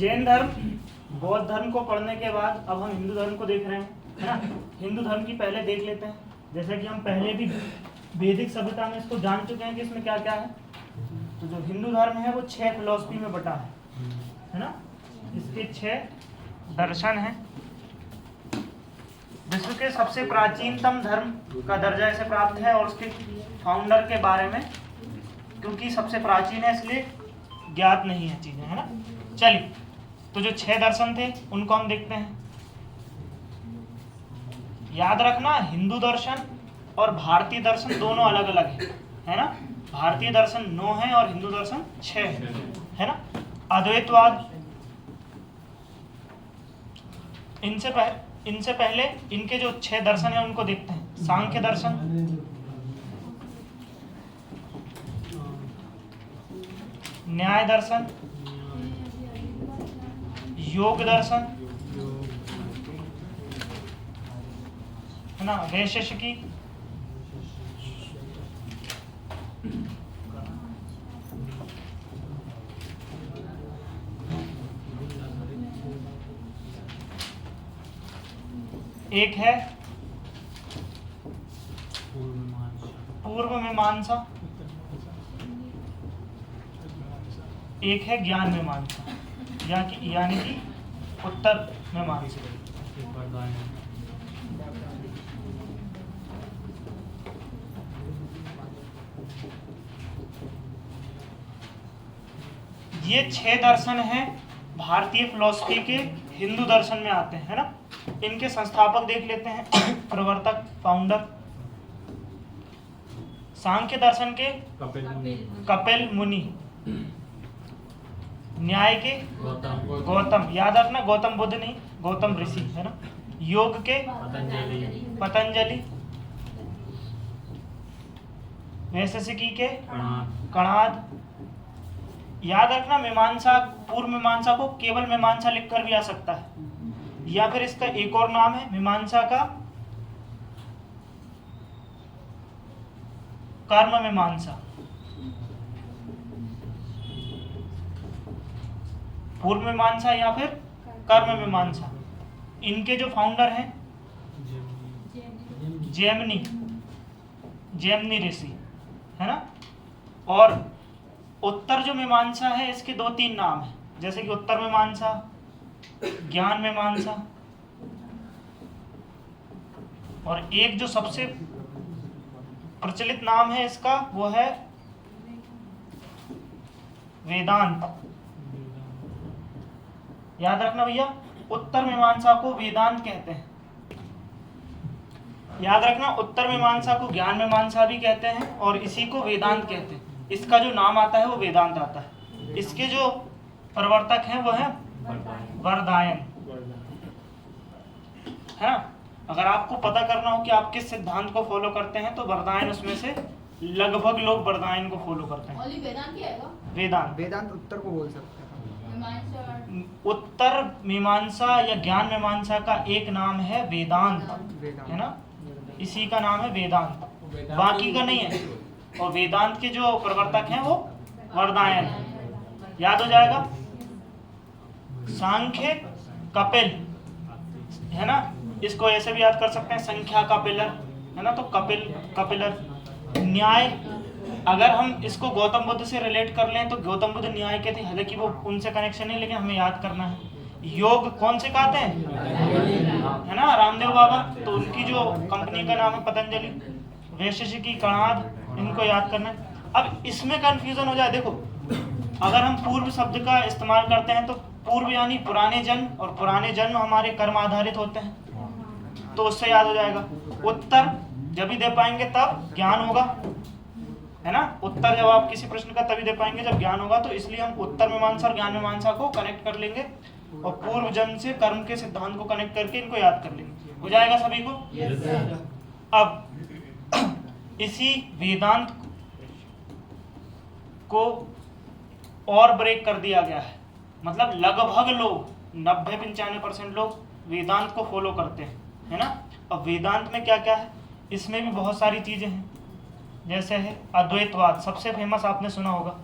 जैन धर्म, बौद्ध धर्म को पढ़ने के बाद अब हम हिंदू धर्म को देख रहे हैं, है ना। हिंदू धर्म की पहले देख लेते हैं, जैसे कि हम पहले भी वैदिक सभ्यता में इसको जान चुके हैं कि इसमें क्या क्या है। तो जो हिंदू धर्म है वो 6 फिलॉसफी में बटा है ना। इसके 6 दर्शन हैं। विश्व के सबसे प्राचीनतम धर्म का दर्जा इसे प्राप्त है और उसके फाउंडर के बारे में, क्योंकि सबसे प्राचीन है इसलिए ज्ञात नहीं है चीजें, है ना। चलिए, तो जो 6 दर्शन थे उनको हम देखते हैं। याद रखना, हिंदू दर्शन और भारतीय दर्शन दोनों अलग अलग है ना। भारतीय दर्शन 9 है और हिंदू दर्शन 6 है ना। अद्वैतवाद, इनसे पहले इनके जो 6 दर्शन है उनको देखते हैं। सांख्य दर्शन, न्याय दर्शन, योग दर्शन, है ना, वैशेषिकी, एक है पूर्व मीमांसा, एक है ज्ञान मीमांसा, यानी कि उत्तर मीमांसा। ये 6 दर्शन हैं भारतीय फिलॉसफी के हिंदू दर्शन में आते हैं, है ना। इनके संस्थापक देख लेते हैं, प्रवर्तक, फाउंडर। सांख्य दर्शन के कपिल मुनि, न्याय के गौतम, याद रखना गौतम बुद्ध नहीं, गौतम ऋषि, है ना। योग के पतंजलि, वैशेषिकी के कणाद। याद रखना, मीमांसा, पूर्व मीमांसा को केवल मीमांसा लिखकर भी आ सकता है, या फिर इसका एक और नाम है मीमांसा का कर्म मीमांसा। पूर्व मीमांसा या फिर कर्म मीमांसा। इनके जो फाउंडर हैं जैमिनी ऋषि, है ना। और उत्तर जो मीमांसा है इसके 2-3 नाम हैं, जैसे कि उत्तर मीमांसा, ज्ञान मीमांसा, और एक जो सबसे प्रचलित नाम है इसका वो है वेदांत। याद रखना भैया, उत्तर मीमांसा को वेदांत कहते हैं। याद रखना, उत्तर मीमांसा को ज्ञान मीमांसा भी कहते हैं और इसी को वेदांत कहते हैं। इसका जो नाम आता है वो वेदांत आता है। इसके जो प्रवर्तक हैं वो है वरदायन, है ना। अगर आपको पता करना हो कि आप किस सिद्धांत को फॉलो करते हैं तो वरदायन उसमें से लगभग लोग वरदायन को फॉलो करते हैं। वेदांत उत्तर को बोल सकते हैं। उत्तर मीमांसा या ज्ञान मीमांसा का एक नाम है वेदांत, है ना। इसी का नाम है वेदांत, बाकी का नहीं है। और वेदांत के जो प्रवर्तक हैं वो वरदायन, याद हो जाएगा। सांख्य कपिल, है ना, इसको ऐसे भी याद कर सकते हैं, संख्या का पिलर, है ना। तो कपिलर। न्याय, अगर हम इसको गौतम बुद्ध से रिलेट कर लें तो गौतम बुद्ध न्याय के थे, हालांकि वो उनसे कनेक्शन नहीं, लेकिन हमें याद करना है। योग कौन से कहते हैं, है ना, रामदेव बाबा, तो उनकी जो कंपनी का नाम है पतंजलि। वैशेषिकी, कणाद, इनको याद करना है। अब इसमें कंफ्यूजन हो जाए, देखो अगर हम पूर्व शब्द का इस्तेमाल करते हैं तो पूर्व यानी पुराने जन्म, और पुराने जन्म हमारे कर्म आधारित होते हैं, तो उससे याद हो जाएगा। उत्तर जब भी दे पाएंगे तब ज्ञान होगा, है ना। उत्तर जब आप किसी प्रश्न का तभी दे पाएंगे जब ज्ञान होगा, तो इसलिए हम उत्तर मीमांसा और ज्ञान मीमांसा को कनेक्ट कर लेंगे और पूर्व जन्म से कर्म के सिद्धांत को कनेक्ट करके इनको याद कर लेंगे। हो जाएगा सभी को? अब इसी वेदांत को और ब्रेक कर दिया गया है, मतलब लगभग लोग 90-95% लोग वेदांत को फॉलो करते हैं, है ना। अब वेदांत में क्या क्या है, इसमें भी बहुत सारी चीजें हैं, जैसे है अद्वैतवाद, सबसे फेमस आपने सुना होगा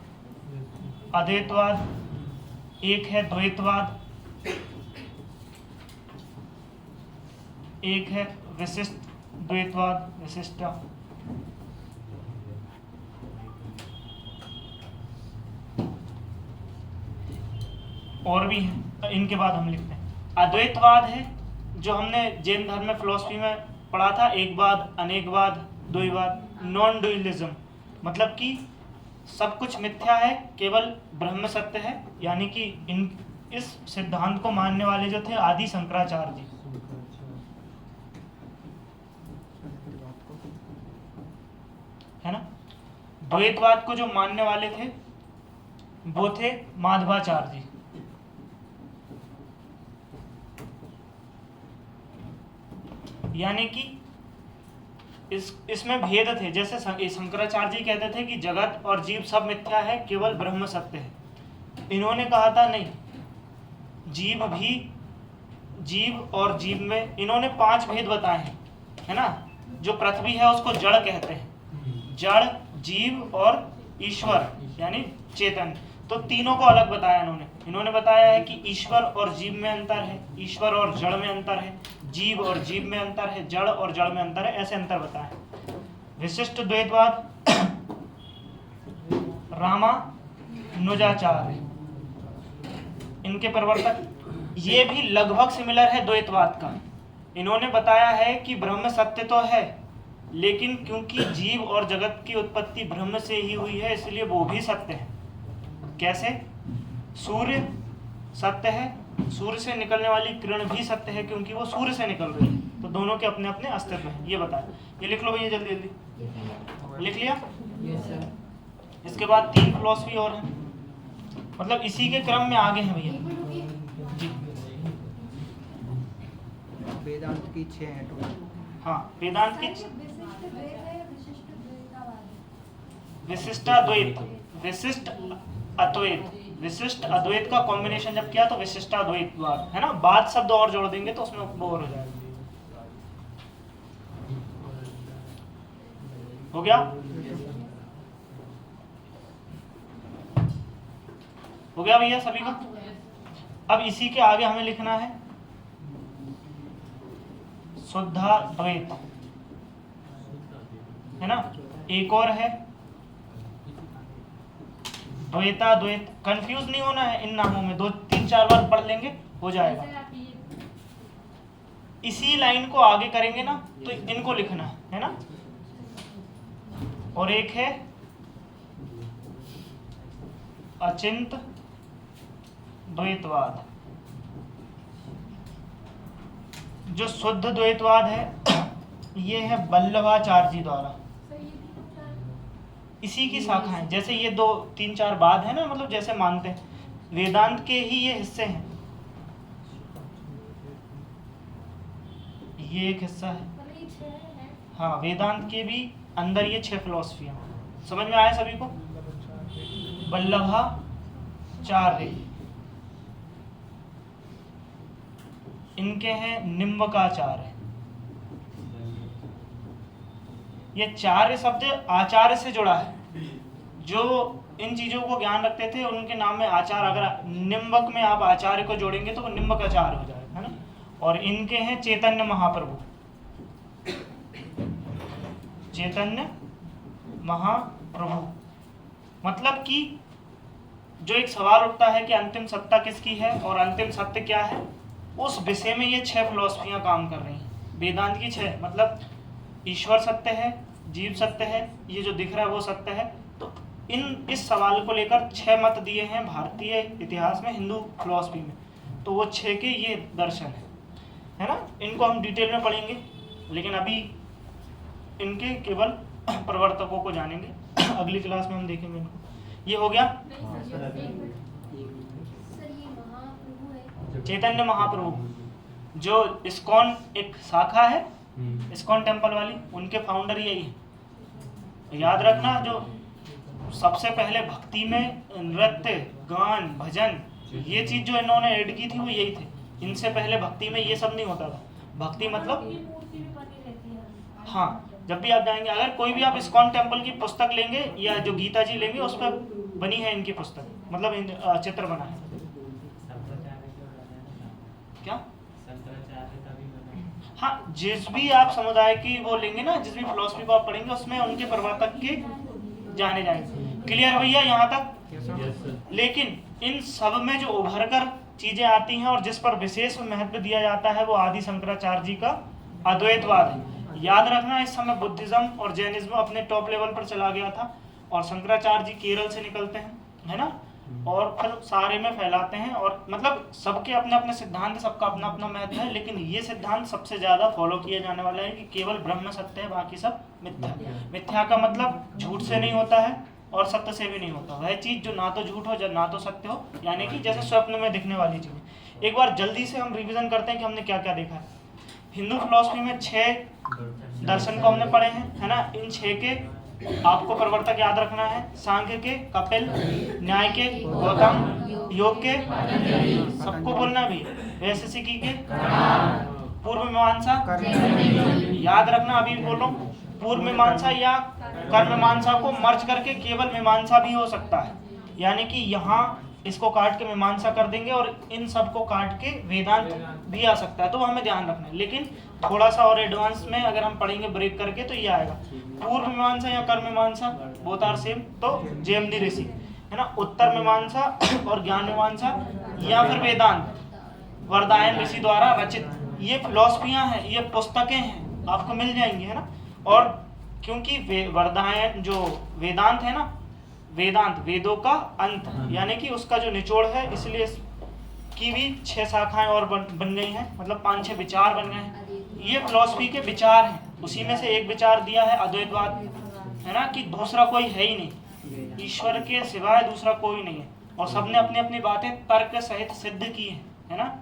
अद्वैतवाद, एक है द्वैतवाद, एक है विशिष्ट द्वैतवाद, विशिष्ट। और भी है, इनके बाद हम लिखते हैं। अद्वैतवाद है जो हमने जैन धर्म में फिलोसफी में पढ़ा था, एकवाद, अनेकवाद, द्वैतवाद, नॉन डुअलिज्म, मतलब कि सब कुछ मिथ्या है, केवल ब्रह्म सत्य है। यानी कि इस सिद्धांत को मानने वाले जो थे आदि शंकराचार्य जी, है ना। द्वैतवाद को जो मानने वाले थे वो थे माधवाचार्य जी। यानी कि इसमें भेद थे। जैसे शंकराचार्य जी कहते थे कि जगत और जीव सब मिथ्या है, केवल ब्रह्म सत्य है। इन्होंने कहा था नहीं, जीव और जीव में इन्होंने 5 भेद बताए हैं, है ना। जो पृथ्वी है उसको जड़ कहते हैं, जड़, जीव और ईश्वर यानी चेतन। तो तीनों को अलग बताया इन्होंने बताया है कि ईश्वर और जीव में अंतर है, ईश्वर और जड़ में अंतर है, जीव और जीव में अंतर है, जड़ और जड़ में अंतर है, ऐसे अंतर बताया। विशिष्ट द्वैतवाद रामानुजाचार्य, इनके प्रवर्तक, ये भी लगभग सिमिलर है द्वैतवाद का। इन्होंने बताया है कि ब्रह्म सत्य तो है, लेकिन क्योंकि जीव और जगत की उत्पत्ति ब्रह्म से ही हुई है, इसलिए वो भी सत्य है। कैसे? सूर्य सत्य है, सूर्य से निकलने वाली किरण भी सत्य है, क्योंकि वो सूर्य से निकल रही है। तो दोनों के अपने अपने अस्तित्व हैं, ये बताया। ये लिख लो भैया, जल्दी जल्दी लिख लिया। इसके बाद 3 फिलॉसफी और हैं, मतलब इसी के क्रम में आगे हैं भैया जी। वेदांत की 6 हैं टोटल। हाँ, वेदांत की विशिष्टाद्वैत, विशिष्ट अद्वैत, विशिष्ट अद्वैत का कॉम्बिनेशन जब किया तो विशिष्टाद्वैतवाद, है ना। बाद शब्द और जोड़ देंगे तो उसमें बोर हो जाएगा। हो गया? हो गया भैया सभी का? अब इसी के आगे हमें लिखना है शुद्धाद्वैत, है ना। एक और है द्वैताद्वैत। कंफ्यूज नहीं होना है इन नामों में, 2-3-4 बार पढ़ लेंगे हो जाएगा। इसी लाइन को आगे करेंगे ना तो इनको लिखना है ना। और एक है अचिंत द्वैतवाद। जो शुद्ध द्वैतवाद है ये है वल्लभाचार्य जी द्वारा, इसी की शाखा है। जैसे ये 2-3-4 बाद है ना, मतलब जैसे मानते हैं वेदांत के ही ये हिस्से हैं। ये एक हिस्सा है, हाँ, वेदांत के भी अंदर ये 6 फिलॉसफियां। समझ में आया सभी को? वल्लभाचार्य, इनके हैं निम्बकाचार्य। ये चार्य शब्द आचार्य से जुड़ा है। जो इन चीजों को ज्ञान रखते थे उनके नाम में आचार्य, अगर निम्बक में आप आचार्य को जोड़ेंगे तो वो निम्बकाचार्य हो जाएगा, है ना। और इनके हैं चैतन्य महाप्रभु, चैतन्य महाप्रभु। मतलब कि जो एक सवाल उठता है कि अंतिम सत्ता किसकी है और अंतिम सत्य क्या है, उस विषय में ये 6 फिलॉसफियां काम कर रही हैं। वेदांत की 6, मतलब ईश्वर सत्य है, जीव सत्य है, ये जो दिख रहा है वो सत्य है। तो इस सवाल को लेकर 6 मत दिए हैं भारतीय इतिहास में, हिंदू फिलॉसफी में। तो वो 6 के ये दर्शन है ना। इनको हम डिटेल में पढ़ेंगे, लेकिन अभी इनके केवल प्रवर्तकों को जानेंगे। अगली क्लास में हम देखेंगे इनको। ये हो गया चैतन्य महाप्रभु। जो इस्कॉन एक शाखा है, इस्कॉन टेम्पल वाली, उनके फाउंडर यही है। याद रखना, जो सबसे पहले भक्ति में नृत्य, गान, भजन, ये चीज जो इन्होंने ऐड की थी वो यही थे। इनसे पहले भक्ति में ये सब नहीं होता था। भक्ति मतलब, हाँ, जब भी आप जाएंगे, अगर कोई भी आप इस्कॉन टेम्पल की पुस्तक लेंगे या जो गीता जी लेंगे, उस पर बनी है इनकी पुस्तक, मतलब चित्र बना है। क्या? शंकराचार्य का भी बना। हाँ, जिस भी आप समुदाय की वो लेंगे ना, जिस भी फिलोसफी को आप पढ़ेंगे उसमें उनके प्रवर्तक के जाने जाएंगे। क्लियर भैया यहाँ तक? Yes, sir. लेकिन इन सब में जो उभर कर चीजें आती हैं और जिस पर विशेष महत्व दिया जाता है वो आदि शंकराचार्य जी का अद्वैतवाद है। याद रखना, इस समय बुद्धिज्म और जैनिज्म अपने टॉप लेवल पर चला गया था और शंकराचार्य जी केरल से निकलते हैं, है ना, और फिर सारे में फैलाते हैं। और मतलब सबके अपने अपने सिद्धांत, सबका अपना अपना महत्व है, लेकिन ये सिद्धांत सबसे ज्यादा फॉलो किया जाने वाला है कि केवल ब्रह्म सत्य है, बाकी सब मिथ्या। मिथ्या का मतलब झूठ से नहीं होता है और सत्य से भी नहीं होता, वह चीज जो ना तो झूठ हो ना तो सत्य हो, यानी कि जैसे स्वप्न में दिखने वाली चीज। एक बार जल्दी से हम रिवीजन करते हैं कि हमने क्या क्या देखा है। हिंदू फिलॉसफी में 6 दर्शन को हमने पढ़े हैं, है ना। इन 6 के आपको प्रवर्तक याद रखना है। सांख्य के कपिल, न्याय के गौतम, योग के सबको बोलना भी, वैशेषिकी के पूर्व मीमांसा, याद रखना अभी बोलो, पूर्व मीमांसा या कर्म मीमांसा को मर्ज करके केवल मीमांसा भी हो सकता है, यानी कि यहाँ इसको काट के मीमांसा कर देंगे और इन सब को काट के वेदांत भी आ सकता है, तो हमें ध्यान रखना है। लेकिन थोड़ा सा और एडवांस में अगर हम पढ़ेंगे ब्रेक करके तो ये आएगा पूर्व मीमांसा या कर्म मीमांसा, बोथ आर सेम, तो जैमिनी ऋषि, है ना। उत्तर मीमांसा और ज्ञान मीमांसा या फिर वेदांत वरदायन ऋषि द्वारा रचित, ये फिलॉसफियां हैं, ये पुस्तकें हैं, आपको मिल जाएंगी, है ना। और क्योंकि वरदायन जो वेदांत है ना, वेदांत वेदों का अंत, यानी कि उसका जो निचोड़ है, इसलिए की भी 6 शाखाएं और बन गई हैं, मतलब 5-6 विचार बन गए हैं। ये फिलॉसफी के विचार हैं, उसी में से एक विचार दिया है अद्वैतवाद, है ना, कि दूसरा कोई है ही नहीं, ईश्वर के सिवाय दूसरा कोई नहीं है, और सबने अपनी अपनी बातें तर्क सहित सिद्ध की है ना।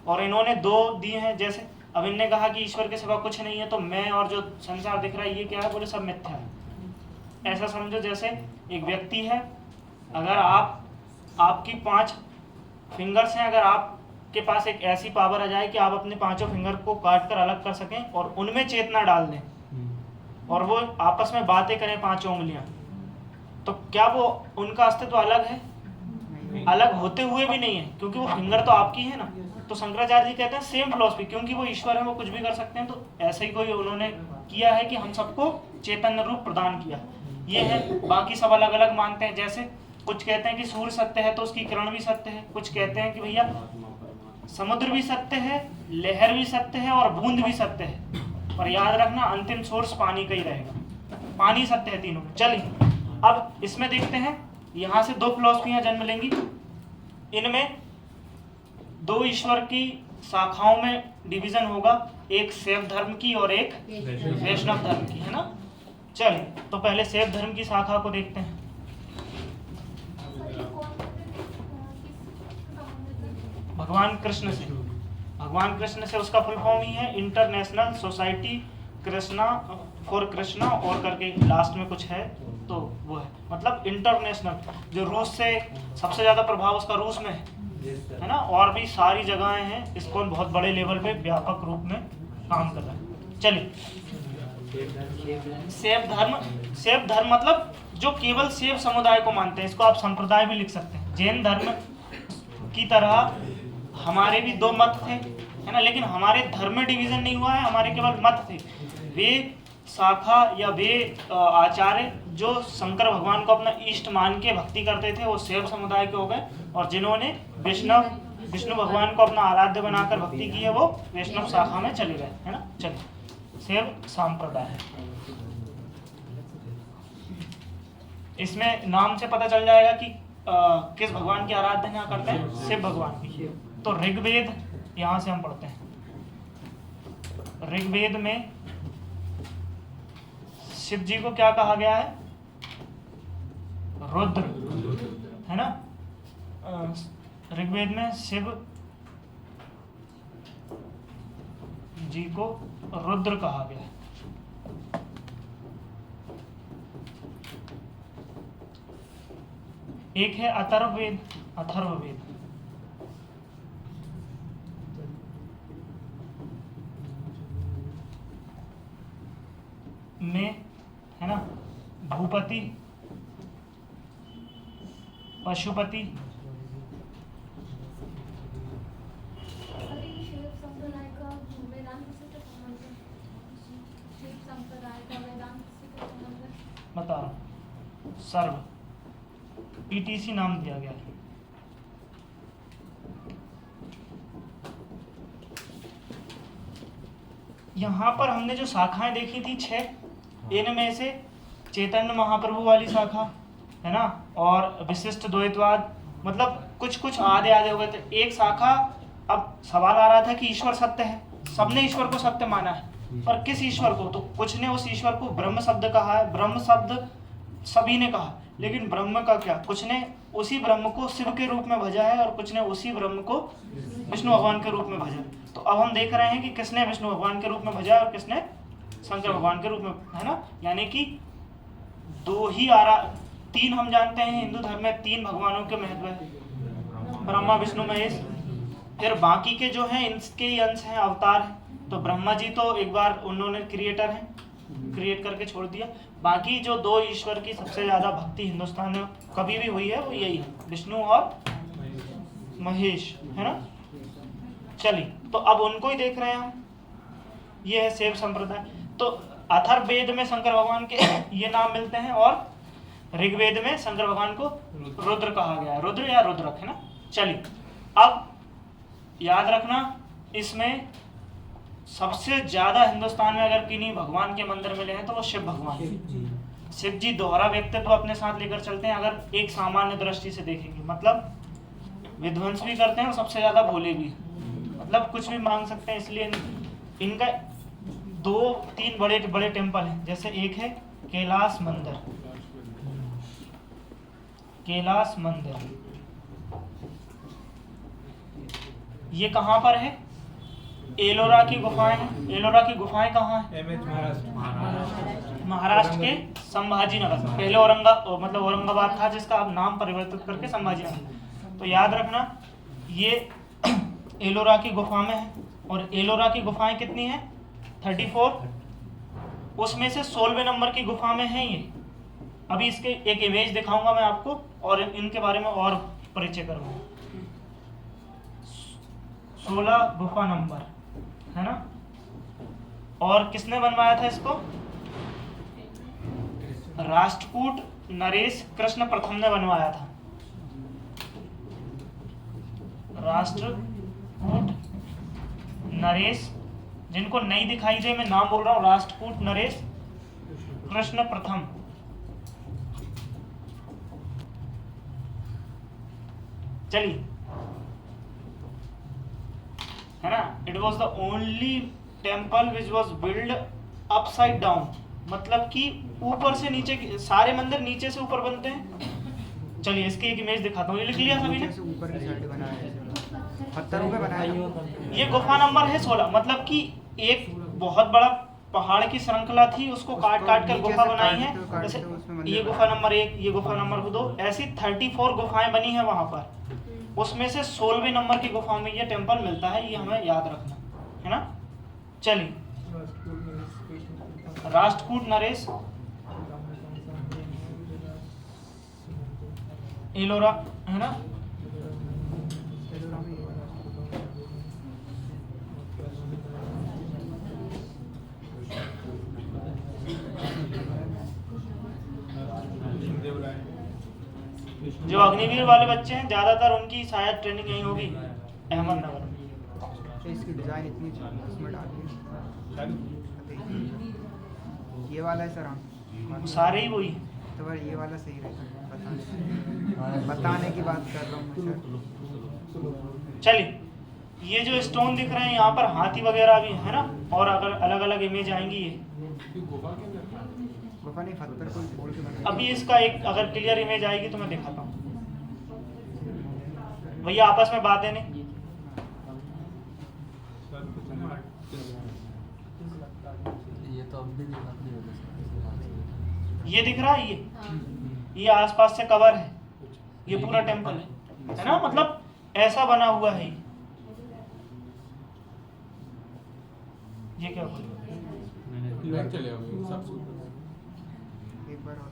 और इन्होंने 2 दिए हैं, जैसे अब इनने कहा कि ईश्वर के सिवा कुछ नहीं है, तो मैं और जो संसार दिख रहा है ये क्या है, बोले सब मिथ्या है। ऐसा समझो जैसे एक व्यक्ति है, अगर आपकी 5 फिंगर्स हैं, अगर आपके पास एक ऐसी पावर आ जाए कि आप अपने 5 फिंगर को काट कर अलग कर सकें और उनमें चेतना डाल दें और वो आपस में बातें करें 5 उंगलियां, तो क्या वो उनका अस्तित्व अलग है? अलग होते हुए भी नहीं है, क्योंकि वो फिंगर तो आपकी है ना। तो शंकराचार्य जी कहते हैं सेम फिलॉसफी, क्योंकि वो ईश्वर है, वो कुछ भी कर सकते हैं, तो ऐसे ही कोई उन्होंने किया है कि हम सबको चैतन्य रूप प्रदान किया, ये है। बाकी सब अलग अलग मानते हैं, जैसे कुछ कहते हैं कि सूर्य सत्य है तो उसकी किरण भी सत्य है, कुछ कहते हैं कि भैया समुद्र भी सत्य है, लहर भी सत्य है और बूंद भी सत्य है, पर याद रखना अंतिम सोर्स पानी का ही रहेगा, पानी सत्य है तीनों में। चलिए अब इसमें देखते हैं, यहाँ से 2 फिलॉसफियां जन्म लेंगी, इनमें 2 ईश्वर की शाखाओं में डिवीजन होगा, एक शैव धर्म की और एक वैष्णव धर्म की, है ना। चलिए तो पहले शैव धर्म की शाखा को देखते हैं। भगवान कृष्ण से, भगवान कृष्ण से उसका फुल फॉर्म ही है international society Krishna for Krishna, और करके लास्ट में कुछ है, तो वो है मतलब इंटरनेशनल, जो रूस से सबसे ज्यादा प्रभाव उसका रूस में है ना, और भी सारी जगहें हैं, इसको बहुत बड़े लेवल पे व्यापक रूप में काम कर रहा है। चलिए शैव धर्म मतलब जो केवल शैव समुदाय को मानते हैं, इसको आप संप्रदाय भी लिख सकते हैं। जैन धर्म की तरह हमारे भी 2 मत थे, है ना, लेकिन हमारे धर्म में डिवीजन नहीं हुआ है, हमारे केवल मत थे। वे शाखा या वे आचार्य जो शंकर भगवान को अपना इष्ट मान के भक्ति करते थे, वो शैव समुदाय के हो गए, और जिन्होंने विष्णु भगवान को अपना आराध्य बनाकर भक्ति की है, वो वैष्णव शाखा में चले गए, है ना। चलिए शैव संप्रदाय है, इसमें नाम से पता चल जाएगा कि किस भगवान की आराधना करते हैं, शिव भगवान की। तो ऋग्वेद यहां से हम पढ़ते हैं, ऋग्वेद में शिव जी को क्या कहा गया है? रुद्र, है ना। ऋग्वेद में शिव जी को रुद्र कहा गया है। एक है अथर्ववेद, अथर्ववेद में, है ना, भूपति, पशुपति, बता रहा हूँ, सर्व पीटीसी नाम दिया गया है। यहाँ पर हमने जो शाखाएं देखी थी 6, इनमें से चैतन्य महाप्रभु वाली शाखा है ना, और विशिष्ट द्वैतवाद, मतलब कुछ कुछ आधे आधे हो गए थे। एक शाखा, अब सवाल आ रहा था कि ईश्वर सत्य है, सबने ईश्वर को सत्य माना है, पर किस ईश्वर को? तो कुछ ने उस ईश्वर को ब्रह्म शब्द कहा है, ब्रह्म शब्द सभी ने कहा, लेकिन ब्रह्म का क्या? कुछ ने उसी ब्रह्म को शिव के रूप में भजा है और कुछ ने उसी ब्रह्म को विष्णु भगवान के रूप में भजा। तो अब हम देख रहे हैं कि किसने विष्णु भगवान के रूप में भजा और किसने शंकर भगवान के रूप में, है ना। यानी कि दो ही तीन हम जानते हैं हिंदू धर्म में 3 भगवानों के महत्व है, ब्रह्मा विष्णु महेश। फिर बाकी के जो हैं इनके ही अंश हैं, अवतार हैं। तो ब्रह्मा जी तो एक बार उन्होंने क्रिएटर हैं, क्रिएट करके छोड़ दिया। बाकी जो 2 ईश्वर की सबसे ज्यादा भक्ति हिंदुस्तान में कभी भी हुई है वो यही है, विष्णु और महेश, है ना। चलिए, तो अब उनको ही देख रहे हैं हम। ये है शैव संप्रदाय। तो अथर्ववेद में शंकर भगवान के ये नाम मिलते हैं और ऋग्वेद में शंकर भगवान को रुद्र कहा गया है, रुद्र या रुद्रक, है ना। चलिए, अब याद रखना, इसमें सबसे ज्यादा हिंदुस्तान में अगर किन्हीं भगवान के मंदिर मिले हैं तो वो शिव भगवान। शिव जी दोहरा व्यक्तित्व अपने साथ लेकर चलते हैं, अगर एक सामान्य दृष्टि से देखेंगे, मतलब विध्वंस भी करते हैं और सबसे ज्यादा भोले भी, मतलब कुछ भी मांग सकते हैं। इसलिए इनका 2-3 बड़े बड़े टेम्पल हैं। जैसे एक है कैलाश मंदिर, कैलाश मंदिर ये कहाँ पर है? एलोरा की गुफाएं हैं। एलोरा की गुफाएं कहाँ हैं? महाराष्ट्र के संभाजी नगर। पहले औरंगाबाद था, जिसका अब नाम परिवर्तित करके संभाजी नगर। तो याद रखना, ये एलोरा की गुफा में है। और एलोरा की गुफाएं कितनी हैं? 34। उसमें से 16वें नंबर की गुफा में है ये। अभी इसके एक इमेज दिखाऊंगा मैं आपको और इनके बारे में और परिचय करूंगा। 16 गुफा नंबर, है ना। और किसने बनवाया था इसको? राष्ट्रकूट नरेश कृष्ण प्रथम ने बनवाया था। राष्ट्रकूट नरेश, जिनको नहीं दिखाई दे मैं नाम बोल रहा हूं, राष्ट्रकूट नरेश कृष्ण प्रथम। चलिए, है ना। It was the only temple which was build upside down, मतलब कि ऊपर से नीचे, सारे मंदिर नीचे से ऊपर बनते हैं। चलिए, इसकी एक इमेज दिखाता हूँ। ये लिख लिया सभी ने? ऊपर की साइड बनाया है, पत्थरों पे बनाया है। ये गुफा नंबर है 16, मतलब कि एक बहुत बड़ा पहाड़ की श्रृंखला थी, उसको काट काट कर गुफा बनाई है। जैसे ये गुफा नंबर 1, ये गुफा नंबर 2, ऐसी 34 गुफाएं बनी है वहां पर। उसमें से 16वें नंबर की गुफा में ये टेम्पल मिलता है, ये हमें याद रखना है ना। चलिए, राष्ट्रकूट नरेश एलोरा, है ना। जो अग्निवीर वाले बच्चे हैं, ज्यादातर उनकी शायद ट्रेनिंग यही होगी, अहमदनगर में। तो इसकी डिजाइन इतनी उसमें डाली है। ये वाला है सर, हम सारे ही वही। तो भाई ये वाला सही रहेगा, बताने की बात कर रहा हूँ मैं सर। चलिए, ये जो स्टोन दिख रहे हैं यहाँ पर हाथी वगैरह भी है ना, और अगर अलग अलग इमेज आएंगी ये गुफा नहीं, पत्थर को फोड़ के बनाया। अभी इसका एक अगर क्लियर इमेज आएगी तो मैं दिखाता हूँ। भैया आपस में बातें नहीं। ये तो अब भी ये दिख रहा है, ये आसपास से कवर है, ये पूरा टेम्पल है ना, मतलब ऐसा बना हुआ है। ये क्या हुआ? एक बार और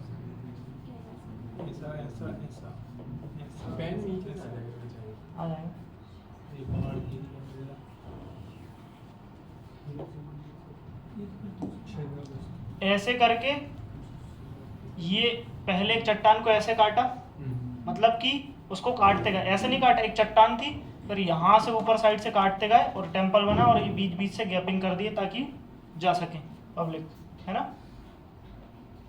आ जाएगा। ऐसे करके ये पहले एक चट्टान को ऐसे काटा, मतलब कि उसको काटते गए, ऐसे नहीं काटा, एक चट्टान थी फिर यहाँ से ऊपर साइड से काटते गए और टेम्पल बना और ये बीच बीच से गैपिंग कर दिए ताकि जा सके पब्लिक, है ना।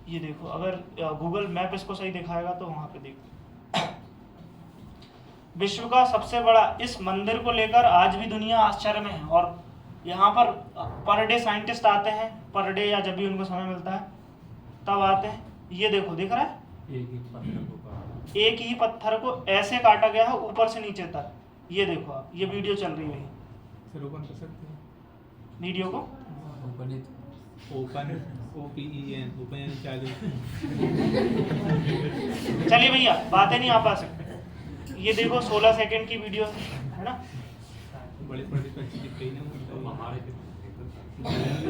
ये देखो, अगर गूगल मैप इसको सही दिखाएगा तो वहाँ पे देखो। विश्व का सबसे बड़ा इस मंदिर को लेकर आज भी दुनिया आश्चर्य में है और यहाँ पर डे साइंटिस्ट आते हैं, पर डे या जब भी उनको समय मिलता है तब आते हैं। ये देखो, दिख रहा है, एक ही पत्थर को ऐसे काटा गया है ऊपर से नीचे तक। ये देखो आप, ये वीडियो चल रही है, सर ओपन कर सकते हैं वीडियो को। ओपन OPEN ओपन यानी चालू। चलिए भैया, बातें नहीं आ पा सकते। ये देखो 16 सेकंड की वीडियो है ना। बड़े बड़े पंछी दिख रही ना, हमारे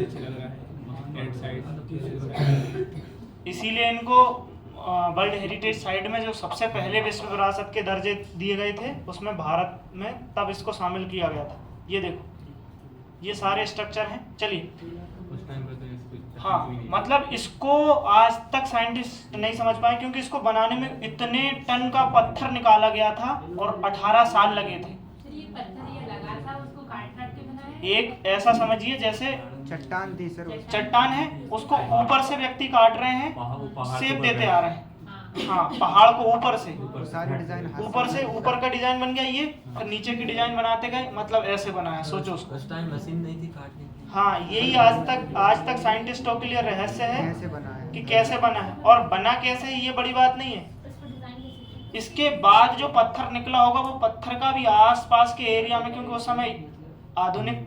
अच्छा लग रहा है एंड साइड। इसीलिए इनको वर्ल्ड हेरिटेज साइट में जो सबसे पहले विश्व विरासत के दर्जे दिए गए थे उसमें भारत में तब इसको शामिल किया गया था। ये देखो, ये सारे स्ट्रक्चर हैं। चलिए, उस टाइम पर तो इसको हाँ, मतलब इसको आज तक साइंटिस्ट नहीं समझ पाए क्योंकि इसको बनाने में इतने टन का पत्थर निकाला गया था और 18 साल लगे थे। ये पत्थर ये लगा था, उसको काट के बनाया है? एक ऐसा समझिए जैसे चट्टान थी सर, चट्टान है, उसको ऊपर से व्यक्ति काट रहे हैं, शेप देते आ रहे हैं। हाँ, पहाड़ को ऊपर से, सारे डिजाइन ऊपर से ऊपर का डिजाइन बन गया ये, और नीचे की डिजाइन बनाते गए, मतलब ऐसे बनाया। सोचो उसको। उस टाइम मशीन नहीं थी काटने की। हाँ, यही आज तक साइंटिस्टों के लिए रहस्य है कैसे बना है, कि कैसे बना है और बना कैसे है, ये बड़ी बात नहीं है। इसको डिजाइन कैसे किया? इसके बाद जो पत्थर निकला होगा वो पत्थर का भी आसपास के एरिया में, क्योंकि उस समय आधुनिक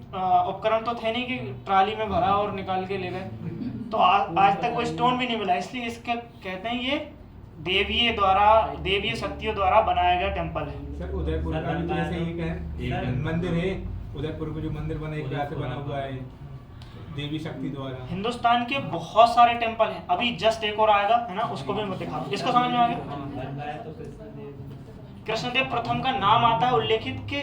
उपकरण तो थे नहीं कि ट्राली में भरा और निकाल के ले गए, तो आज तक कोई स्टोन भी नहीं मिला। इसलिए इसका कहते हैं ये देवीय शक्तियों द्वारा बनाया गया टेम्पल है। सर उदयपुर का भी तो ऐसे ही एक मंदिर है, उदयपुर को जो मंदिर बना एक से बना हुआ है देवी शक्ति द्वारा। हिंदुस्तान के बहुत सारे टेम्पल हैं, अभी जस्ट एक और आएगा, है ना, उसको भी मैं दिखा दूं। इसको समझ में आ गया? कृष्णदेव प्रथम का नाम आता है उल्लेखित के,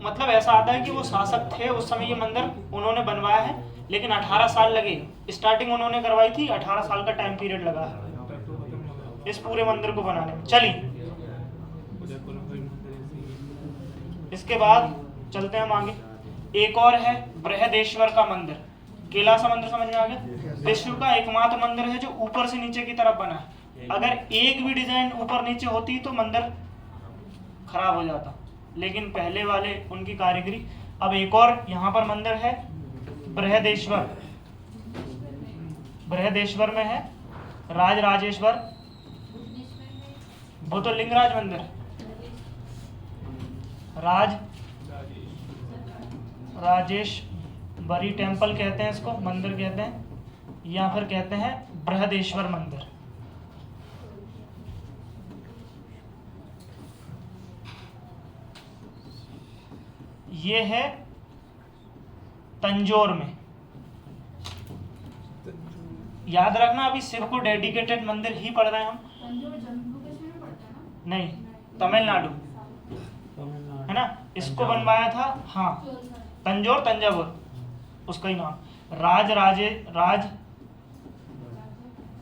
मतलब ऐसा आता है कि वो शासक थे उस समय, ये मंदिर उन्होंने बनवाया है, लेकिन 18 साल लगे। स्टार्टिंग उन्होंने करवाई थी, 18 साल का टाइम पीरियड लगा है इस पूरे मंदिर को बनाने में। चलिए, उदयपुर में कोई मंदिर ऐसे ही है। इसके बाद चलते हैं हम आगे। एक और है बृहदेश्वर का मंदिर। कैलाश मंदिर समझ में आ गया? विश्व का एकमात्र मंदिर है जो ऊपर से नीचे की तरफ बना है। अगर एक भी डिजाइन ऊपर नीचे होती तो मंदिर खराब हो जाता, लेकिन पहले वाले उनकी कारीगरी। अब एक और यहाँ पर मंदिर है बृहदेश्वर। बृहदेश्वर में है राजराजेश्वर, वो तो लिंगराज मंदिर है। राजेश्वरी टेम्पल कहते हैं इसको, मंदिर कहते हैं, या फिर कहते हैं बृहदेश्वर मंदिर। ये है तंजौर में। याद रखना, अभी शिव को डेडिकेटेड मंदिर ही पढ़ रहे हैं हम। तंजौर जम्मू कश्मीर में पड़ता है ना? नहीं, तमिलनाडु, है ना। इसको बनवाया था, हाँ, तंजौर, तंजावुर, उसका ही नाम।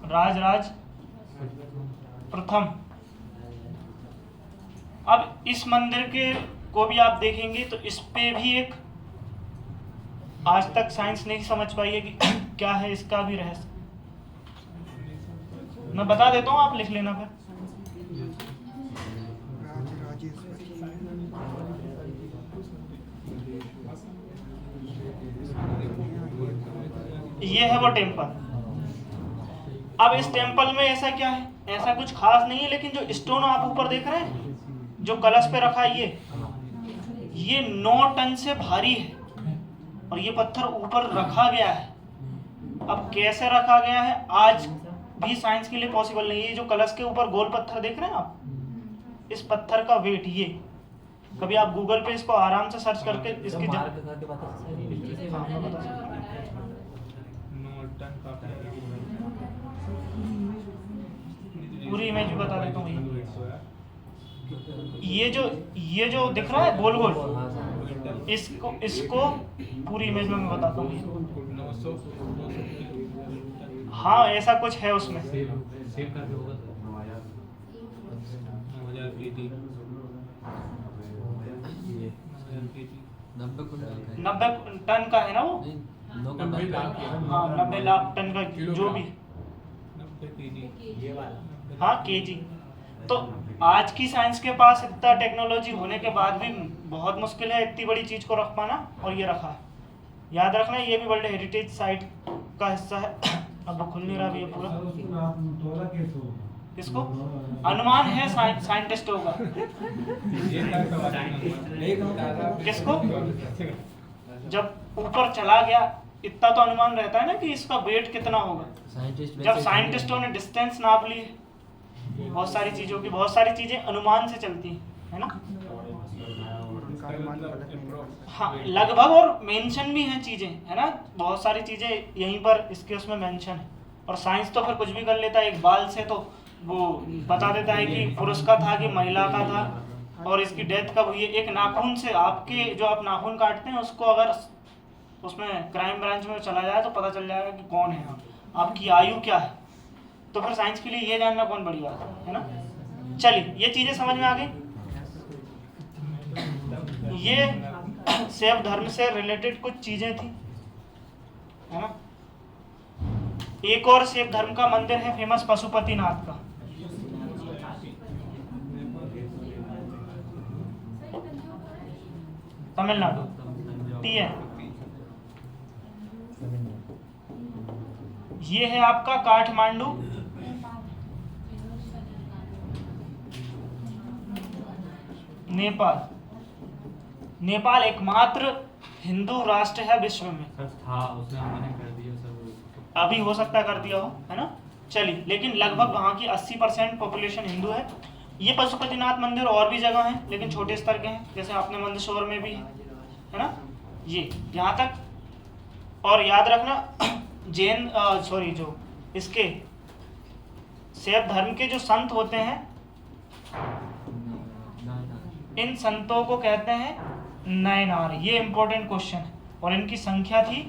राज प्रथम। अब इस मंदिर के को भी आप देखेंगे तो इस पे भी एक, आज तक साइंस नहीं समझ पाई है कि क्या है इसका भी रहस्य। मैं बता देता हूँ, आप लिख लेना फिर। ये है वो टेम्पल। अब इस टेम्पल में ऐसा क्या है, ऐसा कुछ खास नहीं है, लेकिन जो स्टोन आप ऊपर देख रहे हैं, जो कलश पे रखा है, ये 9 टन से भारी है और ये पत्थर ऊपर रखा गया है। अब कैसे रखा गया है आज भी साइंस के लिए पॉसिबल नहीं है। ये जो कलश के ऊपर गोल पत्थर देख रहे हैं आप, इस पत्थर का वेट, ये कभी आप गूगल पे इसको आराम से सर्च करके इसकी पूरी इमेज भी बता देता हूँ। ये जो दिख रहा है गोल गोल, इसको पूरी इमेज में मैं बताता हूँ। हाँ ऐसा कुछ है उसमें। सेव करके होगा तो 9000 केजी 90 कुंटल का है। 90 टन का है ना वो। नहीं, 9 कुंटल का है। हाँ 90 लाख टन का जो भी। 90 केजी हाँ केजी। तो आज की साइंस के पास इतना टेक्नोलॉजी होने के बाद भी बहुत मुश्किल है इतनी बड़ी चीज को रख पाना, और ये रखा है। याद रखना ये भी वर्ल्ड हेरिटेज साइट का हिस्सा है। अब वो खुल नहीं रहा भी ये पूरा। इसको अनुमान है साइंटिस्टों का। किसको? जब ऊपर चला गया इतना तो अनुमान रहता है ना कि इसका वेट कितना होगा। साइंटिस्ट जब साइंटिस्टों ने डिस्टेंस नाप ली, बहुत सारी चीजों की बहुत सारी चीजें अनुमान से चलती हैं, है ना। उनका अनुमान गलत नहीं हो सकता। हाँ लगभग, और मेंशन भी हैं चीजें, है ना। बहुत सारी चीजें यहीं पर इसके उसमें मेंशन है। और साइंस तो फिर कुछ भी कर लेता है। एक बाल से तो वो बता देता है कि पुरुष का था कि महिला का था, और इसकी डेथ कब हुई है। एक नाखून से आपके जो आप नाखून काटते हैं उसको अगर उसमें क्राइम ब्रांच में चला जाए तो पता चल जाएगा कि कौन है आप, आपकी आयु क्या है। तो फिर साइंस के लिए ये जानना कौन बड़ी बात है ना। चलिए ये चीजें समझ में आ गई। ये शैव धर्म से रिलेटेड कुछ चीजें थी, है ना। एक और शैव धर्म का मंदिर है फेमस पशुपतिनाथ का। तमिलनाडु TN। ये है आपका काठमांडू। नेपाल। नेपाल एकमात्र हिंदू राष्ट्र है विश्व में। सर था उसने हमने कर दिया सब। अभी हो सकता है कर दिया हो, है ना। चलिए, लेकिन लगभग वहाँ की 80% पॉपुलेशन हिंदू है। ये पशुपतिनाथ मंदिर और भी जगह हैं, लेकिन छोटे स्तर के हैं, जैसे आपने मंदसौर में भी है ना। ये यहाँ तक। और याद रखना जैन सॉरी जो इसके शैव धर्म के जो संत होते हैं, इन संतों को कहते हैं नयनार। ये इंपॉर्टेंट क्वेश्चन है। और इनकी संख्या थी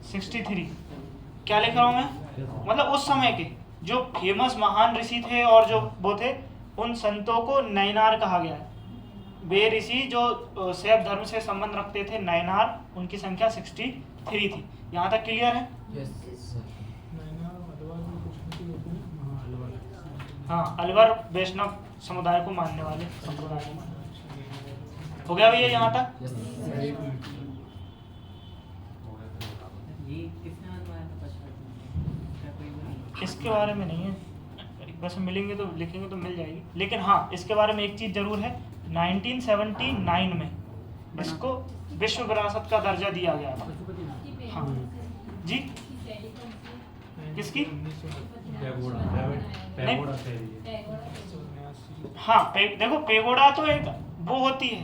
63। क्या लिख रहा हूं मैं? मतलब उस समय के जो फेमस महान ऋषि थे और जो वो थे, उन संतों को नयनार कहा गया है। वे ऋषि जो शैव धर्म से संबंध रखते थे, नयनार, उनकी संख्या 63 थी। यहाँ तक क्लियर है? हाँ, अलवर वैष्णव समुदाय को मानने वाले संप्रदाय को मानने वाले। हो गया भैया यहाँ तक? इसके बारे में नहीं है, वैसे मिलेंगे तो लिखेंगे तो मिल जाएगी। लेकिन हाँ, इसके बारे में एक चीज जरूर है, 1979 में इसको विश्व विरासत का दर्जा दिया गया था। हाँ जी, किसकी? हाँ देखो, पेगोडा तो एक वो होती है।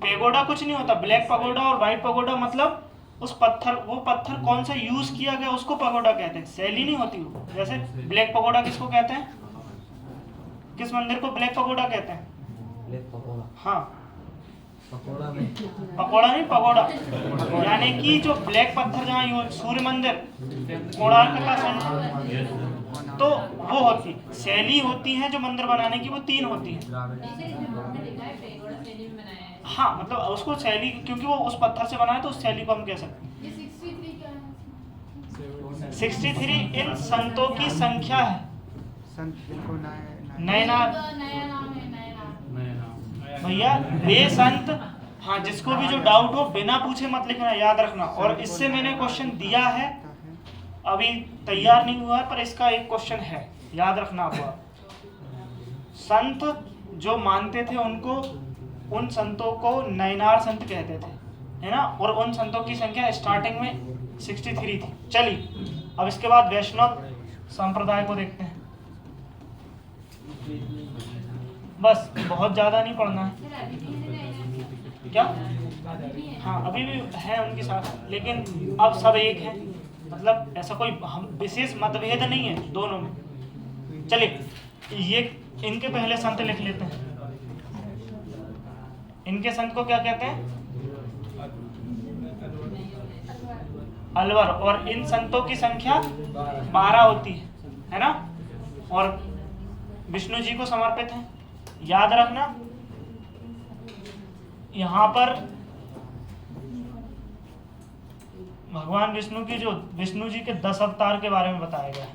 पेगोडा कुछ नहीं होता। ब्लैक पगोडा और व्हाइट पगोडा मतलब उस पत्थर, वो पत्थर कौन सा यूज किया गया उसको पगोडा कहते हैं, शैली नहीं होती वो। जैसे ब्लैक पगोडा किसको कहते हैं? किस मंदिर को ब्लैक पगोडा कहते हैं? ब्लैक पकोड़ा। हाँ, पकोड़ा में पकोड़ा नहीं, पगोडा। यानी कि जो ब्लैक पत्थर जहाँ यूज, सूर्य मंदिर, कोणार्क का सन, तो वो होती शैली होती है जो मंदिर बनाने की, वो 3 होती है। हाँ, मतलब उसको शैली, क्योंकि वो उस पत्थर से बना है तो उस शैली को हम कह सकते हैं। 63 इन संतों की संख्या है। संत इनको नयनार भैया, वे संत, हाँ, जिसको भी जो डाउट हो बिना पूछे मत लिखना, याद रखना। और इससे मैंने क्वेश्चन दिया है, अभी तैयार नहीं हुआ है, पर इसका एक क्वेश्चन है, याद रखना आप। संत जो मानते थे उनको, उन संतों को नयनार संत कहते थे, है ना। और उन संतों की संख्या स्टार्टिंग में 63 थी। चलिए, अब इसके बाद वैष्णव संप्रदाय को देखते हैं। बस, बहुत ज्यादा नहीं पढ़ना है। क्या? हाँ, अभी भी है उनके साथ, लेकिन अब सब एक है। मतलब ऐसा कोई हम विशेष मतभेद नहीं है दोनों में। चलिए, ये इनके पहले संत लिख लेते हैं। इनके संत को क्या कहते हैं? अलवर, और इन संतों की संख्या 12 होती है ना, और विष्णु जी को समर्पित है। याद रखना यहाँ पर भगवान विष्णु की जो विष्णु जी के 10 अवतार के बारे में बताया गया है।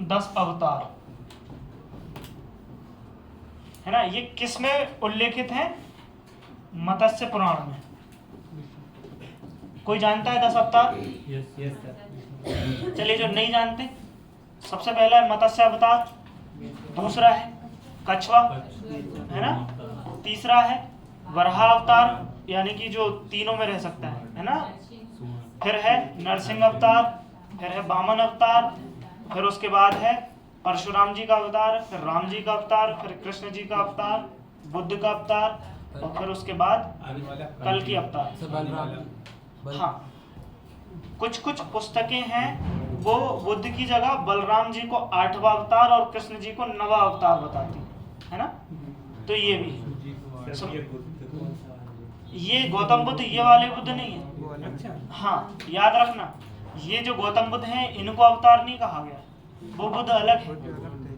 दस अवतार है ना, ये किस में उल्लेखित है? मत्स्य पुराण में। कोई जानता है 10 अवतार? Yes sir. चलिए, जो नहीं जानते, सबसे पहला है मत्स्य अवतार, दूसरा है कछवा, है ना, तीसरा है वराह अवतार, यानी कि जो तीनों में रह सकता है ना, फिर है नरसिंह अवतार, फिर है वामन अवतार, फिर उसके बाद है परशुराम जी का अवतार, फिर राम जी का अवतार, फिर कृष्ण जी का अवतार, बुद्ध का अवतार, और फिर उसके बाद आने वाला कल की अवतार। सर बलराम हाँ, कुछ कुछ पुस्तकें हैं वो बुद्ध की जगह बलराम जी को 8वां अवतार और कृष्ण जी को 9वां अवतार बताती है ना, तो ये भी है। सर, ये बुद्ध कौन सा है? ये गौतम बुद्ध, ये वाले बुद्ध नहीं है। वो अलग। अच्छा, हाँ, याद रखना, ये जो गौतम बुद्ध हैं इनको अवतार नहीं कहा गया, वो बुद्ध अलग है। वो अलग थे।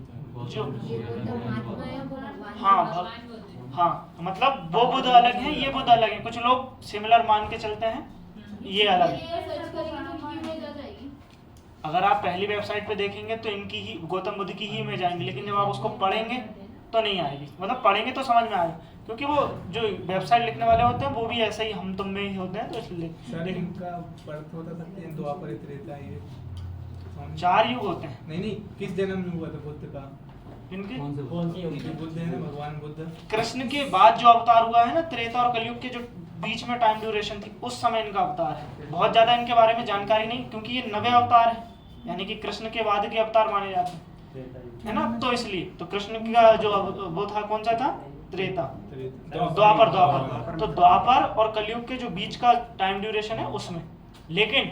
जो परमात्मा है वो भगवान हाँ, भगवान बोलते हैं। हाँ, मतलब वो बुद्ध अलग है, ये बुद्ध अलग है। कुछ लोग सिमिलर मान के चलते हैं, ये अलग है। ये सर्च करेंगे तो इनकी इमेज आ जाएगी। अगर आप पहली वेबसाइट पे देखेंगे तो इनकी ही, गौतम बुद्ध की ही इमेज आएंगी, लेकिन जब आप उसको पढ़ेंगे तो नहीं आएगी। मतलब पढ़ेंगे तो समझ में आएगा, क्योंकि वो जो वेबसाइट लिखने वाले होते हैं वो भी ऐसे ही हम तुम में ही होते हैं, तो इसलिए। सर लेकिन इनका बर्थ होता सकते हैं द्वापर त्रेता ये 4 युग होते हैं नहीं, किस जन्म में हुआ था बुद्ध का? इनके। कौन से ये जो बुद्ध है ना, भगवान बुद्ध, कृष्ण के बाद जो अवतार हुआ है ना, त्रेता और कलयुग के जो बीच में टाइम ड्यूरेशन थी, उस समय इनका अवतार है। बहुत ज्यादा इनके बारे में जानकारी नहीं, क्योंकि ये 9वें अवतार है, यानी कि कृष्ण के बाद के अवतार माने जाते हैं, है ना, तो इसलिए। तो कृष्ण का जो वो था, कौन सा था? त्रेता, द्वापर। तो द्वापर और कलयुग के जो बीच का टाइम ड्यूरेशन है उसमें। लेकिन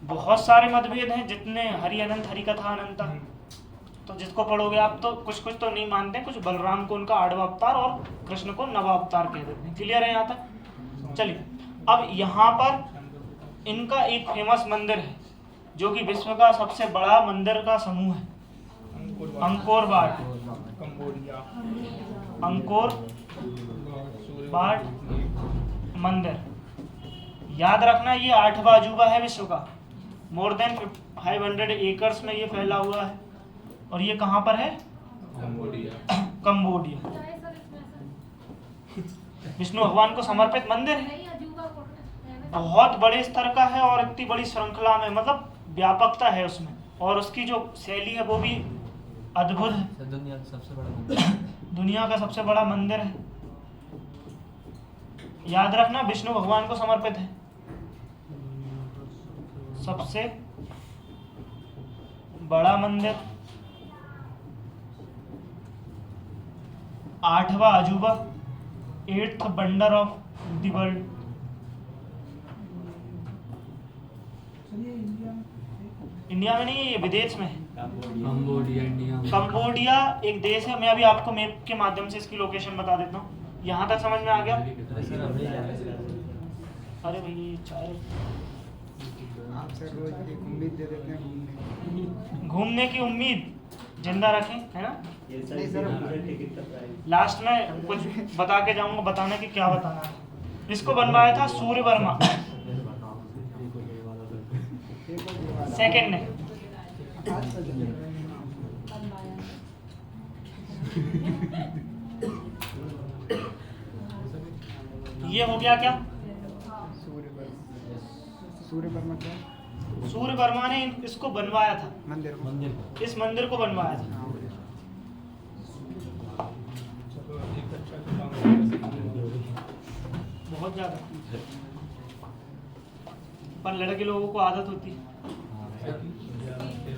बहुत सारे मतभेद हैं, जितने हरि अनंत, हरि कथा अनंत, तो जिसको पढ़ोगे आप तो कुछ कुछ तो नहीं मानते हैं, कुछ बलराम को उनका 8वां अवतार और कृष्ण को 9वां अवतार कह देते हैं। क्लियर है यहाँ तक? चलिए, अब यहाँ पर इनका एक फेमस मंदिर है जो कि विश्व का सबसे बड़ा मंदिर का समूह है, Angkor Wat. Cambodia, Angkor Wat मंदिर, याद रखना, ये 8वां अजूबा है विश्व का। मोर देन 500 एकर्स में ये फैला हुआ है, और ये कहाँ पर है? कंबोडिया। कंबोडिया। क्या है सर इसमें ऐसा? विष्णु भगवान को समर्पित मंदिर है, नहीं, अजूबा कोट। बहुत बड़े स्तर का है, और इतनी बड़ी श्रृंखला में, मतलब व्यापकता है उसमें, और उसकी जो शैली है वो भी अद्भुत है। सर दुनिया का सबसे बड़ा मंदिर। दुनिया का सबसे बड़ा मंदिर है, याद रखना, विष्णु भगवान को समर्पित है। सबसे बड़ा मंदिर, 8वां अजूबा, 8th wonder of the world. India में नहीं, ये विदेश में है। Cambodia, India. कंबोडिया एक देश है। मैं अभी आपको मैप के माध्यम से इसकी लोकेशन बता देता हूँ। यहाँ तक समझ में आ गया? अरे सर अभी अरे भैया, चाय आपसे रोज एक उम्मीद दे देते हैं घूमने की। घूमने की उम्मीद जिंदा रखें, है ना। नहीं सर, लास्ट में कुछ बता के जाऊंगा, बताने की क्या बताना है। इसको बनवाया था सूर्य वर्मा सेकंड ने। ये हो गया क्या? सूर्य वर्मा क्या? सूर्य वर्मा ने इसको बनवाया था, मंदिर को। मंदिर इस मंदिर को बनवाया था। हाँ, वो चलो एक अच्छा तो काम बहुत ज्यादा, पर लड़के लोगों को आदत होती है।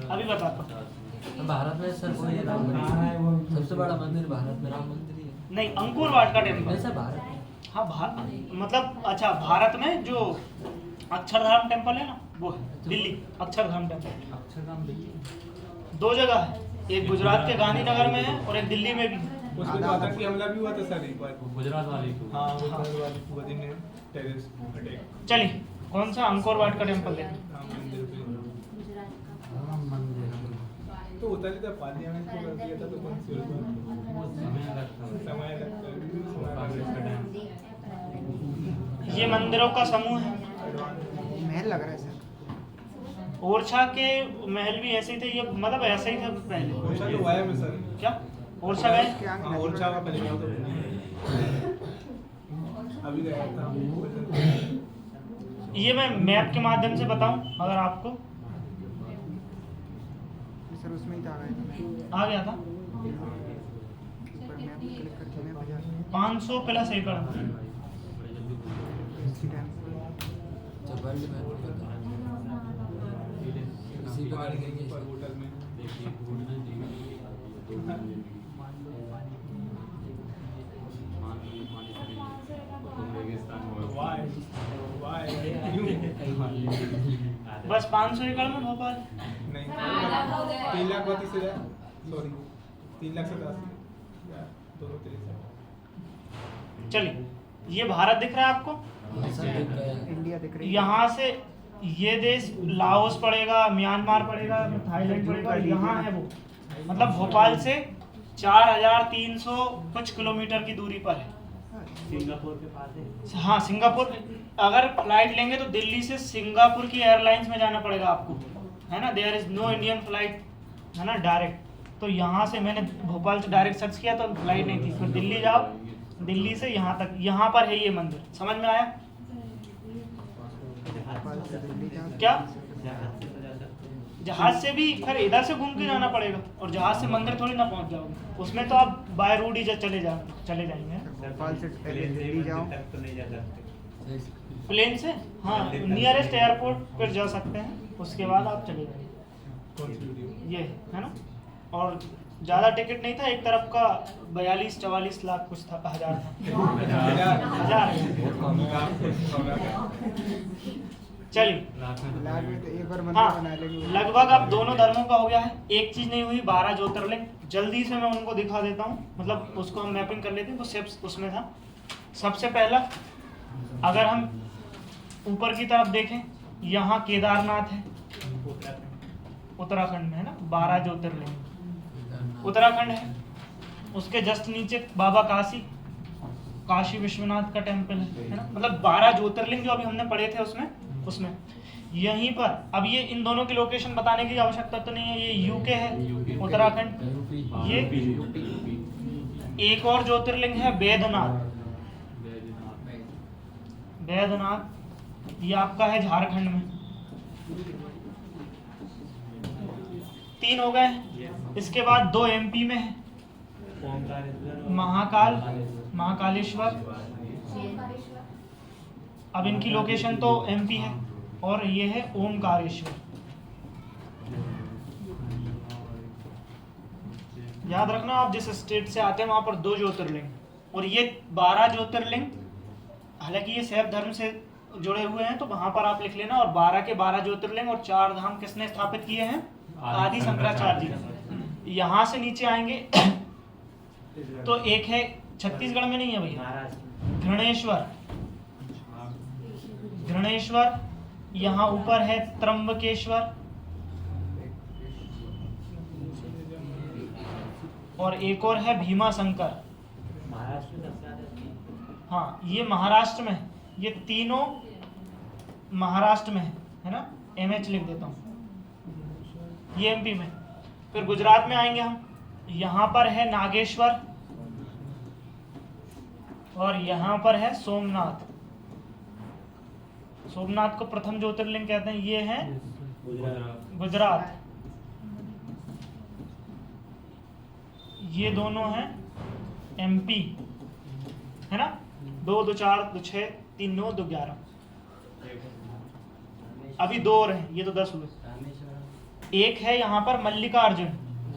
अभी बताता हूँ। भारत में सर कोई राम मंदिर सबसे बड़ा मंदिर भारत में राम मंदिर ही है। नहीं, अंकुर वाट का टेम्पल। वैसे भारत में हाँ, मतलब अच्छा, भारत में जो अक्षरधाम टेम्पल है ना, वो है दिल्ली। अक्षरधाम टेम्पल अक्षरधाम दिल्ली। 2 जगह है, एक गुजरात के गांधीनगर में है और एक दिल्ली में भी है। उसमें तो आतंकी हमला भी हुआ था सर एक बार। गुजरात वाली को हाँ गुजरात वाली पुगदी ने टेररिस्ट अटैक। चलिए कौन सा अंकोर वाट का टेम्पल देखें। राम मंदिर पे राम मंदिर तो उतारी था पार्लियामेंट को कर दिया था तो कौन सी समय लगता है समय लगता है कांग्रेस का टाइम ये मंदिरों का समूह है। महल लग रहा है सर। ओरछा के महल भी ऐसे ही थे, ये मतलब ऐसे ही था पहले। ओरछा तो वाया में सर। क्या ओरछा गए? के आगे हाँ ओरछा का पहले तो अभी गया था। ये मैं मैप के माध्यम से बताऊं अगर आपको। सर उसमें ही था गए थे। आ गया था ऊपर मैप क्लिक करके मैं बजा 500 प्लस एकड़। जब वर्ल्ड मैप होगा इसी पे गाड़ी गई पर होटल में वाई वाई क्यों बस 500 एकड़ में भोपाल। नहीं 3,32,000 सॉरी 3,87,000 दोनों 3 चलिए ये भारत दिख रहा है आपको। सब दिख गया इंडिया दिख रही है। यहाँ से ये देश लाओस पड़ेगा, म्यांमार पड़ेगा, थाईलैंड पड़ेगा, यहाँ है वो। मतलब भोपाल से 4,300 कुछ किलोमीटर की दूरी पर है। सिंगापुर के पास है। हाँ सिंगापुर। अगर फ्लाइट लेंगे तो दिल्ली से सिंगापुर की एयरलाइंस में जाना पड़ेगा आपको, है ना। There is no Indian flight, है ना, डायरेक्ट। तो यहाँ से मैंने भोपाल से डायरेक्ट सर्च किया तो फ्लाइट नहीं थी। फिर दिल्ली जाओ, दिल्ली से यहाँ तक, यहाँ पर है ये मंदिर। समझ में आया भोपाल से दिल्ली जाओ। क्या? जहाज से तो जा सकते हैं। जहाज से भी फिर इधर से घूम के जाना पड़ेगा, और जहाज से मंदिर थोड़ी ना पहुंच जाओगे। उसमें तो आप बाय रोड ही चले जाएंगे। भोपाल से पहले दिल्ली जाओ। तक तो नहीं जा सकते। प्लेन से हाँ नियरेस्ट एयरपोर्ट पर जा सकते हैं, उसके बाद आप चले जाएंगे। कौन सी वीडियो ये है ना। और ज़्यादा टिकट नहीं था, एक तरफ का 42-44 लाख कुछ था, हजार था। हजार। चलिए लाख में लाल में तो एक बार मंदिर हाँ बना लेंगे। लगभग अब दोनों धर्मों का हो गया है। एक चीज नहीं हुई, 12 ज्योतिर्लिंग। जल्दी से मैं उनको दिखा देता हूँ, मतलब उसको हम मैपिंग कर लेते हैं। वो स्टेप्स उसमें था। सबसे पहला अगर हम ऊपर की तरफ देखें, यहाँ केदारनाथ है उत्तराखंड में, है ना। 12 ज्योतिर्लिंग उत्तराखंड है। उसके जस्ट नीचे बाबा काशी विश्वनाथ का टेम्पल है ना। मतलब 12 ज्योतिर्लिंग जो अभी हमने पढ़े थे उसमें यहीं पर। अब ये इन दोनों की लोकेशन बताने की आवश्यकता तो नहीं है। ये यूके है, उत्तराखंड। ये एक और ज्योतिर्लिंग है बैद्यनाथ। ये आपका है झारखंड में। 3 हो गए। इसके बाद 2 एमपी में है, महाकालेश्वर। अब इनकी लोकेशन तो एमपी है। और ये है ओमकारेश्वर। याद रखना, आप जिस स्टेट से आते हैं वहां पर 2 ज्योतिर्लिंग। और ये 12 ज्योतिर्लिंग, हालांकि ये शैव धर्म से जुड़े हुए हैं तो वहां पर आप लिख लेना। और 12 के 12 ज्योतिर्लिंग और 4 धाम किसने स्थापित किए हैं? आदि शंकराचार्य जी। यहाँ से नीचे आएंगे तो एक है, छत्तीसगढ़ में नहीं है भैया, घृणेश्वर। यहाँ ऊपर है त्र्यंबकेश्वर। और एक और है भीमाशंकर। हाँ ये महाराष्ट्र में है। ये तीनों महाराष्ट्र में है ना। MH लिख देता हूँ। ये MP में। फिर गुजरात में आएंगे हम, यहाँ पर है नागेश्वर। और यहाँ पर है सोमनाथ। सोमनाथ को प्रथम ज्योतिर्लिंग कहते हैं। ये है गुजरात। ये दोनों हैं MP, है ना। 2 2 4 2 6 3 9 2 11। अभी 2 और हैं, ये तो 10 हुए। एक है यहाँ पर मल्लिकार्जुन।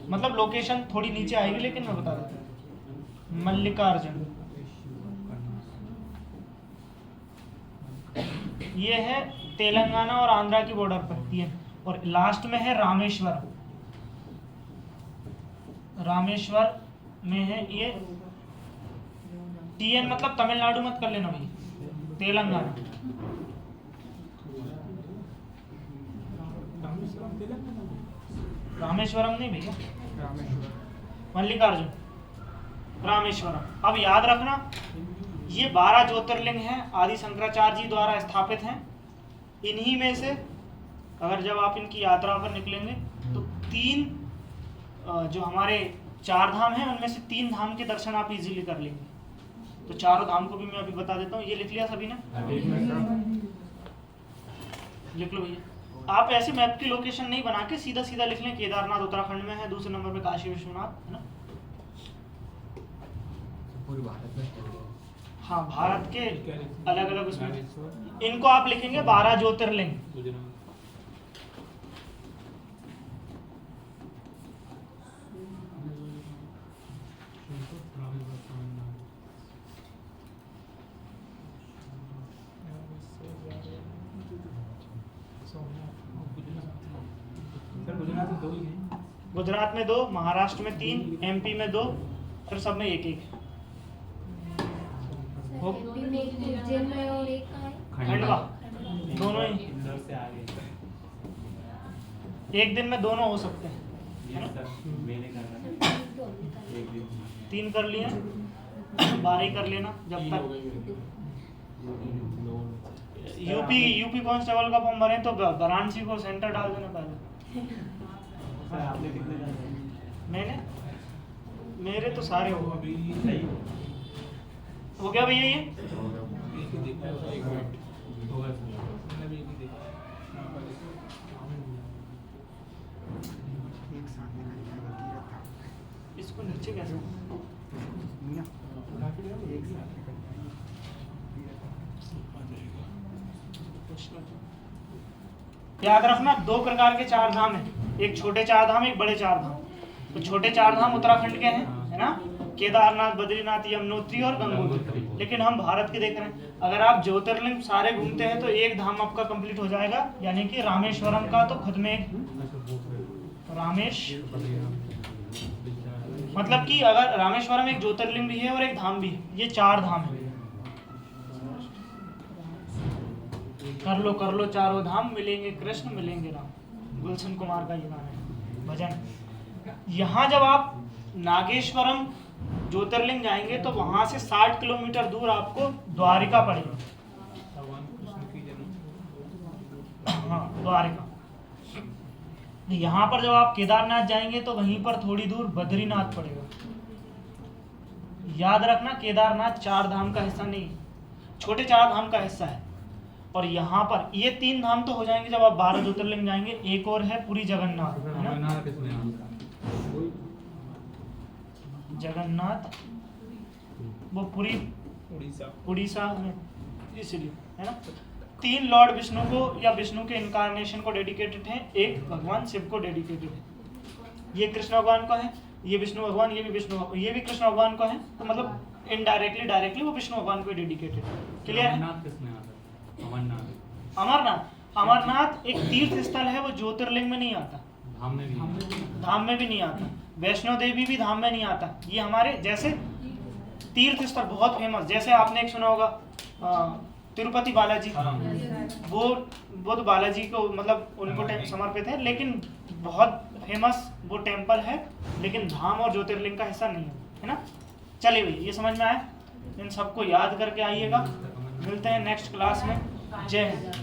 मतलब लोकेशन थोड़ी नीचे आएगी लेकिन मैं बता देता हूँ। मल्लिकार्जुन ये है तेलंगाना और आंध्रा की बॉर्डर पर ये। और लास्ट में है रामेश्वर। में है ये TN मतलब तमिलनाडु मत कर लेना भाई, तेलंगाना। रामेश्वरम नहीं भैया, मल्लिकार्जुन, रामेश्वरम। अब याद रखना ये 12 ज्योतिर्लिंग हैं, आदि शंकराचार्य जी द्वारा स्थापित हैं। इन्हीं में से अगर जब आप इनकी यात्रा पर निकलेंगे तो 3 जो हमारे 4 धाम हैं उनमें से 3 धाम के दर्शन आप इजीली कर लेंगे। तो चारों धाम को भी मैं अभी बता देता हूँ। ये लिख लिया सभी ने? लिख लो भैया। आप ऐसे मैप की लोकेशन नहीं बना के सीधा सीधा लिख लें, केदारनाथ उत्तराखंड में है, दूसरे नंबर पे काशी विश्वनाथ, है ना। पूरे भारत में हाँ, भारत के अलग अलग उसमें इनको आप लिखेंगे 12 ज्योतिर्लिंग। सर गुजरात में 2 ही हैं। गुजरात में 2, महाराष्ट्र में 3, MP में 2, फिर सब में 1-1। हो- MP में एक उज्जैन में और एक कहाँ है? खंडवा, दोनों ही इंदौर से आगे एक दिन में दोनों हो सकते हैं। ये सर मैंने करना एक दिन 3 कर लिए, 12 ही कर लेना जब तक। यूपी कांस्टेबल का फॉर्म भरें तो वाराणसी को सेंटर डाल देना पहले। सर आपने कितने डाले? मैंने मेरे तो सारे हो गए। अभी सही हो गया भैया ये? एक ही देखा है, 1 मिनट होगा सर। मैंने भी एक ही देखा। एक साथ में नहीं जाएगा तीरथ। इसको नीचे कैसे? मियाँ, एक साथ में कर जाएंगे। याद रखना 2 प्रकार के 4 धाम हैं, एक छोटे 4 धाम, एक बड़े 4 धाम। तो छोटे 4 धाम उत्तराखंड के हैं, है ना, केदारनाथ, बद्रीनाथ, यमुनोत्री और गंगोत्री। लेकिन हम भारत के देख रहे हैं। अगर आप ज्योतिर्लिंग सारे घूमते हैं तो एक धाम आपका कंप्लीट हो जाएगा, यानी कि रामेश्वरम का तो खुद में एक रामेश, मतलब कि अगर रामेश्वरम एक ज्योतिर्लिंग भी है और एक धाम भी है, ये 4 धाम है। कर लो चारों धाम, मिलेंगे कृष्ण मिलेंगे राम। गुलशन कुमार का ये गाना है, भजन। यहाँ जब आप नागेश्वरम ज्योतिर्लिंग जाएंगे तो वहां से 60 किलोमीटर दूर आपको द्वारिका पड़ेगी। भगवान कृष्ण की जन्म। हाँ, द्वारिका। यहाँ पर जब आप केदारनाथ जाएंगे तो वहीं पर थोड़ी दूर बद्रीनाथ पड़ेगा। याद रखना केदारनाथ 4 धाम का हिस्सा नहीं है, छोटे 4 धाम का हिस्सा है। और यहाँ पर ये 3 धाम तो हो जाएंगे जब आप 12 ज्योतिर्लिंग जाएंगे। एक और है पुरी जगन्नाथ, है ना? अमरनाथ किसने आता? जगन्नाथ वो पुरी उड़ीसा। उड़ीसा में, इसलिए, है ना। 3 लॉर्ड विष्णु को या विष्णु के इनकारनेशन को डेडिकेटेड है, एक भगवान शिव को डेडिकेटेड है। ये कृष्ण भगवान का है, ये विष्णु भगवान, ये भी कृष्ण भगवान का है। तो मतलब इनडायरेक्टली डायरेक्टली वो विष्णु भगवान को डेडिकेटेड है। क्लियर है? अमरनाथ किसने आता? अमरनाथ अमरनाथ एक तीर्थ स्थल है, वो ज्योतिर्लिंग में नहीं आता, धाम में भी धाम में भी नहीं आता। वैष्णो देवी भी धाम में नहीं आता। ये हमारे जैसे तीर्थ स्थल बहुत फेमस, जैसे आपने एक सुना होगा तिरुपति बालाजी, वो बुद्ध बालाजी को मतलब उनको समर्पित है, लेकिन बहुत फेमस वो टेम्पल है, लेकिन धाम और ज्योतिर्लिंग का हिस्सा नहीं है ना। चलिए भाई, ये समझ में आया? इन सबको याद करके आइएगा। मिलते हैं नेक्स्ट क्लास में। जय हिंद।